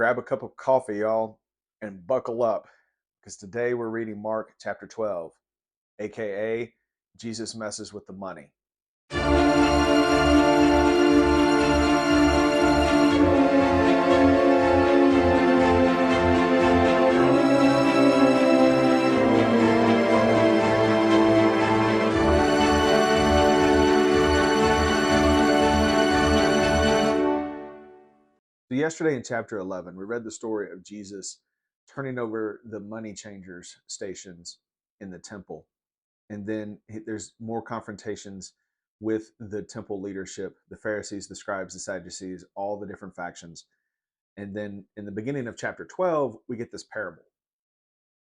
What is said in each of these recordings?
Grab a cup of coffee, y'all, and buckle up because today we're reading Mark chapter 12, a.k.a. Jesus messes with the money. So yesterday in chapter 11, we read the story of Jesus turning over the money changers stations in the temple. And then there's more confrontations with the temple leadership, the Pharisees, the scribes, the Sadducees, all the different factions. And then in the beginning of chapter 12, we get this parable.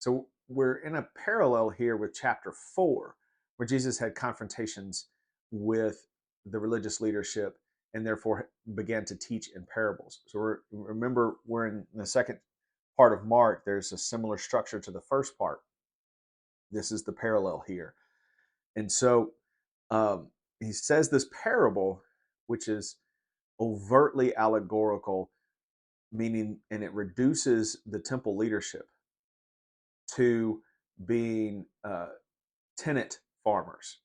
So we're in a parallel here with chapter 4, where Jesus had confrontations with the religious leadership and therefore began to teach in parables. So remember, we're in the second part of Mark. There's a similar structure to the first part. This is the parallel here. And so he says this parable, which is overtly allegorical, meaning, and it reduces the temple leadership to being tenant farmers.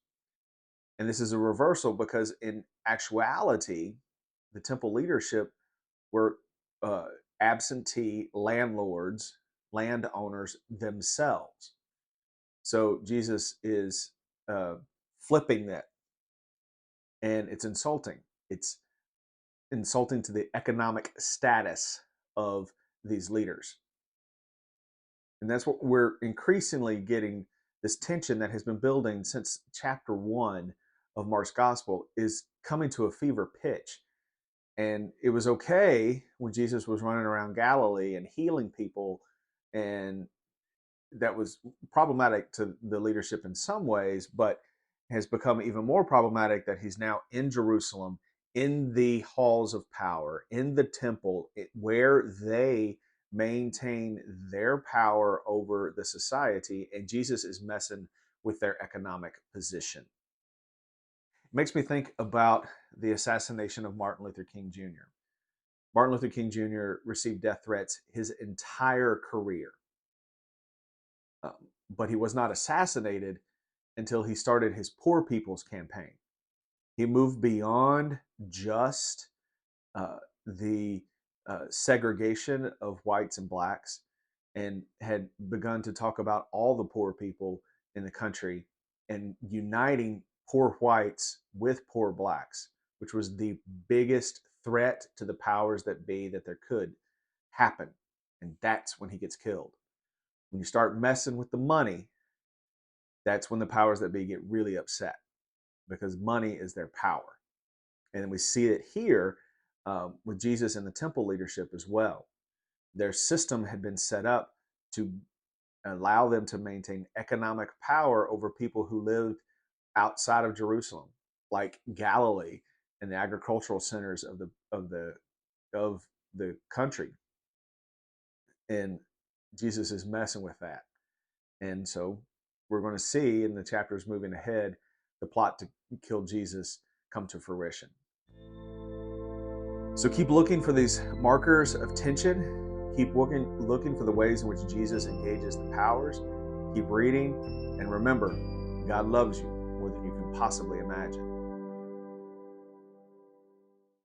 And this is a reversal because in actuality, the temple leadership were absentee landlords, landowners themselves. So Jesus is flipping that, and it's insulting. It's insulting to the economic status of these leaders. And that's what we're increasingly getting. This tension that has been building since chapter 1 of Mark's gospel is coming to a fever pitch. And it was okay when Jesus was running around Galilee and healing people, and that was problematic to the leadership in some ways, but has become even more problematic that he's now in Jerusalem, in the halls of power, in the temple, where they maintain their power over the society, and Jesus is messing with their economic position. It makes me think about the assassination of Martin Luther King Jr. Martin Luther King Jr. received death threats his entire career. But he was not assassinated until he started his Poor People's Campaign. He moved beyond just the segregation of whites and blacks and had begun to talk about all the poor people in the country and uniting poor whites with poor blacks, which was the biggest threat to the powers that be that there could happen. And that's when he gets killed. When you start messing with the money, that's when the powers that be get really upset, because money is their power. And we see it here with Jesus and the temple leadership as well. Their system had been set up to allow them to maintain economic power over people who lived outside of Jerusalem, like Galilee and the agricultural centers of the country. And Jesus is messing with that. And so we're going to see in the chapters moving ahead the plot to kill Jesus come to fruition. So keep looking for these markers of tension. Keep looking for the ways in which Jesus engages the powers. Keep reading. And remember, God loves you more than you can possibly imagine.